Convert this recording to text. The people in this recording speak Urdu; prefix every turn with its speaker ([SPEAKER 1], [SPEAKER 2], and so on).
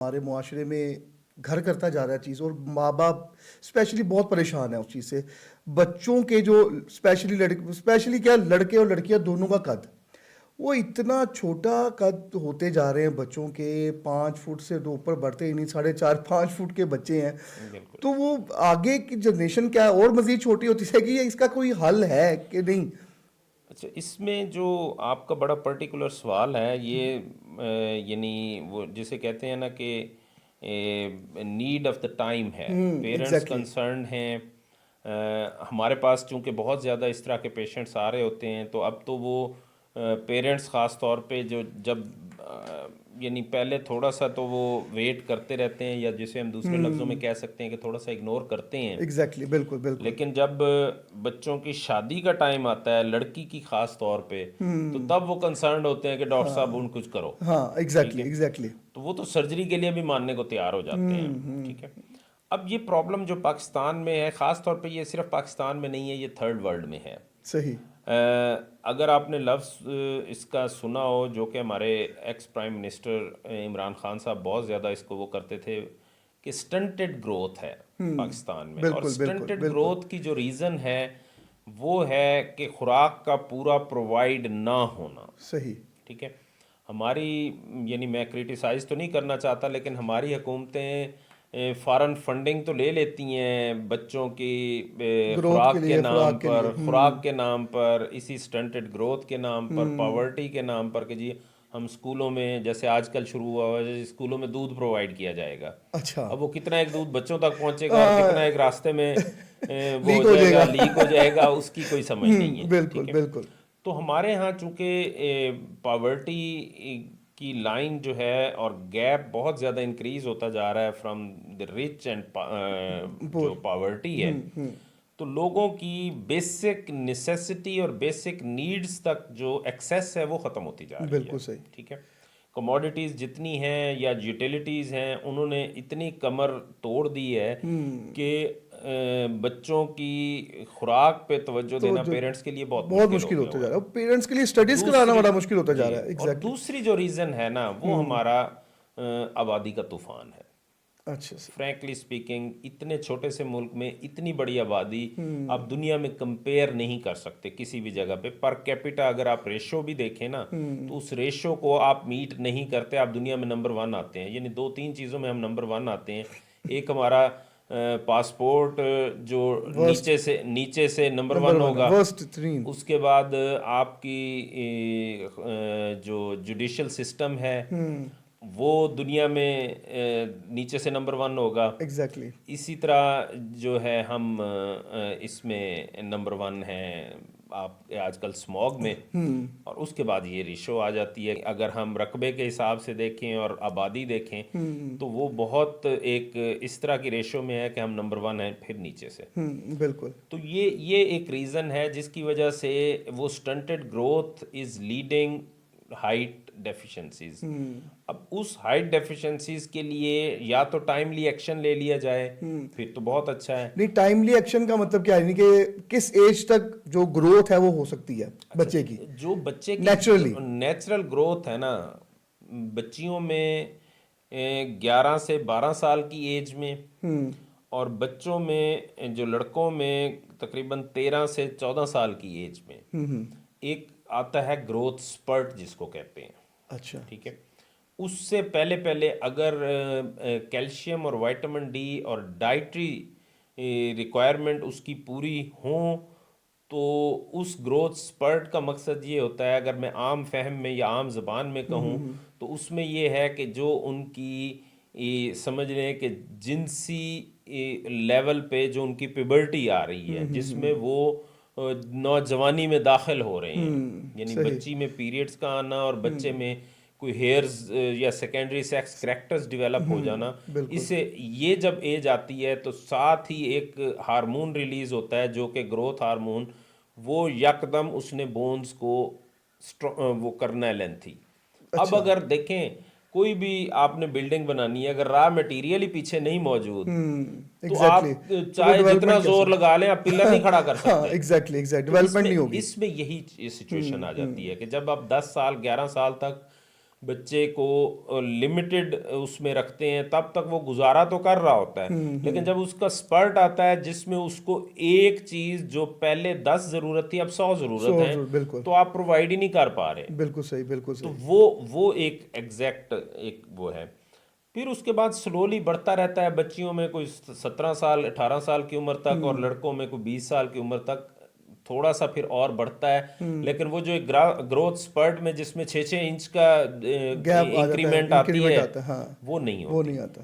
[SPEAKER 1] ہمارے معاشرے میں گھر کرتا جا رہا ہے چیز، اور ماں باپ اسپیشلی بہت پریشان ہے اس چیز سے. بچوں کے جو اسپیشلی کیا لڑکے اور لڑکیاں دونوں کا قد، وہ اتنا چھوٹا قد ہوتے جا رہے ہیں بچوں کے، 5 فٹ سے تو اوپر بڑھتے ہی نہیں، 4.5 5 فٹ کے بچے ہیں.
[SPEAKER 2] بالکل.
[SPEAKER 1] تو وہ آگے کی جنریشن کیا ہے اور مزید چھوٹی ہوتی جائے گی، یا اس کا کوئی حل ہے کہ نہیں؟
[SPEAKER 2] اچھا، اس میں جو آپ کا بڑا پرٹیکولر سوال ہے یہ یعنی وہ جسے کہتے ہیں نا کہ نیڈ آف دا ٹائم ہے. Parents
[SPEAKER 1] exactly.
[SPEAKER 2] کنسرنڈ ہیں. ہمارے پاس چونکہ بہت زیادہ اس طرح کے پیشنٹس آ رہے ہوتے ہیں، تو اب تو وہ پیرنٹس خاص طور پہ جو جب یعنی پہلے تھوڑا سا تو وہ ویٹ کرتے رہتے ہیں، یا جسے ہم دوسرے لفظوں میں کہہ سکتے ہیں کہ تھوڑا سا اگنور کرتے ہیں.
[SPEAKER 1] ایگزیکٹلی، بالکل بالکل.
[SPEAKER 2] لیکن جب بچوں کی شادی کا ٹائم آتا ہے لڑکی کی خاص طور پہ، تو تب وہ کنسرنڈ ہوتے ہیں کہ ڈاکٹر صاحب ان کچھ کرو.
[SPEAKER 1] ہاں ایگزیکٹلی
[SPEAKER 2] ٹھیک ہے،
[SPEAKER 1] ایگزیکٹلی.
[SPEAKER 2] تو وہ تو سرجری کے لیے بھی ماننے کو تیار ہو جاتے ہیں. ٹھیک ہے. اب یہ پرابلم جو پاکستان میں ہے، خاص طور پہ یہ صرف پاکستان میں نہیں ہے، یہ تھرڈ ورلڈ میں ہے.
[SPEAKER 1] صحیح.
[SPEAKER 2] اگر آپ نے لفظ اس کا سنا ہو، جو کہ ہمارے ex prime minister Imran Khan صاحب بہت زیادہ اس کو وہ کرتے تھے، کہ سٹنٹڈ گروتھ ہے پاکستان میں. اور
[SPEAKER 1] بالکل بالکل
[SPEAKER 2] سٹنٹڈ
[SPEAKER 1] بالکل.
[SPEAKER 2] گروتھ کی جو ریزن ہے وہ ہے کہ خوراک کا پورا پرووائڈ نہ ہونا.
[SPEAKER 1] صحیح.
[SPEAKER 2] ٹھیک ہے. ہماری یعنی میں کریٹیسائز تو نہیں کرنا چاہتا، لیکن ہماری حکومتیں فارن فنڈنگ تو لے لیتی ہیں بچوں کی
[SPEAKER 1] گروتھ کے
[SPEAKER 2] خوراک کے
[SPEAKER 1] لیے،
[SPEAKER 2] نام
[SPEAKER 1] خوراک کے
[SPEAKER 2] پر،
[SPEAKER 1] لیے.
[SPEAKER 2] خوراک کے نام پر، اسی سٹنٹڈ گروتھ کے نام پر، پاورٹی کے نام پر، کہ جی ہم اسکولوں میں، جیسے آج کل شروع ہوا ہوا ہے، اسکولوں میں دودھ پرووائڈ کیا جائے گا.
[SPEAKER 1] اچھا.
[SPEAKER 2] اب وہ کتنا ایک دودھ بچوں تک پہنچے گا اور کتنا ایک راستے میں وہ
[SPEAKER 1] لیک
[SPEAKER 2] ہو
[SPEAKER 1] ہو
[SPEAKER 2] جائے
[SPEAKER 1] جائے
[SPEAKER 2] گا،
[SPEAKER 1] گا.
[SPEAKER 2] لیک ہو جائے گا، اس کی کوئی سمجھ نہیں ہے.
[SPEAKER 1] بالکل
[SPEAKER 2] ٹھیک ہے.
[SPEAKER 1] بالکل.
[SPEAKER 2] تو ہمارے ہاں چونکہ پاورٹی کی لائن جو ہے اور گیپ بہت زیادہ انکریز ہوتا جا رہا ہے فرام دا رچ اینڈ جو پاورٹی ہے، تو لوگوں کی بیسک نیسیسٹی اور بیسک نیڈز تک جو ایکسیس ہے وہ ختم ہوتی جا رہی ہے.
[SPEAKER 1] بالکل صحیح.
[SPEAKER 2] ٹھیک ہے. کموڈیٹیز جتنی ہیں یا یوٹیلیٹیز ہیں، انہوں نے اتنی کمر توڑ دی ہے کہ بچوں کی خوراک پہ توجہ دینا پیرنٹس کے لیے بہت مشکل ہو گیا
[SPEAKER 1] ہوتا
[SPEAKER 2] ہوا
[SPEAKER 1] جا
[SPEAKER 2] ہے.
[SPEAKER 1] رہا ہے. پیرنٹس کے لیے اسٹڈیز کرانا بڑا مشکل ہوتا جا رہا ہے.
[SPEAKER 2] اور
[SPEAKER 1] ایگزیکٹلی.
[SPEAKER 2] دوسری جو ریزن ہے نا، وہ ہمارا آبادی کا طوفان ہے.
[SPEAKER 1] اچھا.
[SPEAKER 2] فرینکلی اسپیکنگ، اتنے چھوٹے سے ملک میں اتنی بڑی آبادی آپ دنیا میں کمپیئر نہیں کر سکتے کسی بھی جگہ پہ. پر کیپیٹا اگر آپ ریشو بھی دیکھیں نا، تو اس ریشو کو آپ میٹ نہیں کرتے، آپ دنیا میں نمبر 1 آتے ہیں. یعنی 2-3 چیزوں میں ہم نمبر 1 آتے ہیں. ایک ہمارا پاسپورٹ جو نیچے سے نمبر 1 ہوگا. اس کے بعد آپ کی جو جوڈیشل سسٹم ہے وہ دنیا میں نیچے سے نمبر 1 ہوگا.
[SPEAKER 1] ایگزیکٹلی.
[SPEAKER 2] اسی طرح جو ہے ہم اس میں نمبر 1 ہیں آپ آج کل اسموگ میں. اور اس کے بعد یہ ریشو آ جاتی ہے. اگر ہم رقبے کے حساب سے دیکھیں اور آبادی دیکھیں تو وہ بہت ایک اس طرح کی ریشو میں ہے کہ ہم نمبر 1 ہیں پھر نیچے سے.
[SPEAKER 1] بالکل.
[SPEAKER 2] تو یہ ایک ریزن ہے جس کی وجہ سے وہ stunted growth is leading height deficiencies. اب اس ہائٹ ڈیفیشنسیز کے لیے یا تو ٹائملی ایکشن لے لیا جائے، پھر تو بہت اچھا ہے.
[SPEAKER 1] نہیں، ٹائملی ایکشن کا مطلب کیا ہے؟ یعنی کہ کس ایج تک جو گروتھ ہے وہ ہو سکتی ہے بچے کی؟
[SPEAKER 2] جو بچے کی نیچرل گروتھ ہے نا، بچیوں میں 11 سے 12 سال کی ایج میں، اور بچوں میں جو لڑکوں میں تقریباً 13 سے 14 سال کی ایج میں ایک آتا ہے گروتھ سپرٹ جس کو کہتے ہیں.
[SPEAKER 1] اچھا.
[SPEAKER 2] ٹھیک ہے. اس سے پہلے اگر کیلشیم اور وائٹامن ڈی اور ڈائٹری ریکوائرمنٹ اس کی پوری ہوں، تو اس گروتھ سپرٹ کا مقصد یہ ہوتا ہے، اگر میں عام فہم میں یا عام زبان میں کہوں تو اس میں یہ ہے کہ جو ان کی سمجھ لیں کہ جنسی لیول پہ جو ان کی پیبرٹی آ رہی ہے، جس میں وہ نوجوانی میں داخل ہو رہے ہیں، یعنی بچی میں پیریڈز کا آنا اور بچے میں کوئی ہیئرز یا سیکنڈری سیکس کریکٹرز ڈیولپ ہو جانا، اس سے یہ جب ایج آتی ہے تو ساتھ ہی ایک ہارمون ریلیز ہوتا ہے جو کہ گروتھ ہارمون، وہ یکدم اس نے بونز کو وہ کرنا ہے لینتھی. اب اگر دیکھیں کوئی بھی آپ نے بلڈنگ بنانی ہے، اگر را میٹیریل ہی پیچھے نہیں موجود تو آپ چاہے جتنا زور لگا لیں آپ پلر نہیں کھڑا کر سکتے. اس میں یہی سچویشن آ جاتی ہے کہ جب آپ 10 سال 11 سال تک بچے کو لمیٹڈ اس میں رکھتے ہیں تب تک وہ گزارا تو کر رہا ہوتا ہے، لیکن جب اس کا سپرٹ آتا ہے جس میں اس کو ایک چیز جو پہلے 10 ضرورت تھی اب 100 ضرورت
[SPEAKER 1] سو
[SPEAKER 2] ہے،
[SPEAKER 1] بالکل
[SPEAKER 2] تو آپ پرووائڈ ہی نہیں کر پا رہے.
[SPEAKER 1] بالکل صحیح، بالکل
[SPEAKER 2] تو
[SPEAKER 1] صحیح.
[SPEAKER 2] وہ ایک ایگزیکٹ ایک وہ ہے. پھر اس کے بعد سلولی بڑھتا رہتا ہے بچیوں میں کوئی 17 سال 18 سال کی عمر تک، اور لڑکوں میں کوئی 20 سال کی عمر تک تھوڑا سا پھر اور بڑھتا ہے. لیکن وہ جو ایک گروتھ سپرٹ میں جس میں 6 6 انچ کا
[SPEAKER 1] گیپ آ جاتا ہے،
[SPEAKER 2] انکریمنٹ آتی
[SPEAKER 1] انکریمنٹ
[SPEAKER 2] ہے
[SPEAKER 1] آتا ہے، ہاں
[SPEAKER 2] وہ نہیں
[SPEAKER 1] وہ
[SPEAKER 2] ہوتی.
[SPEAKER 1] نہیں آتا.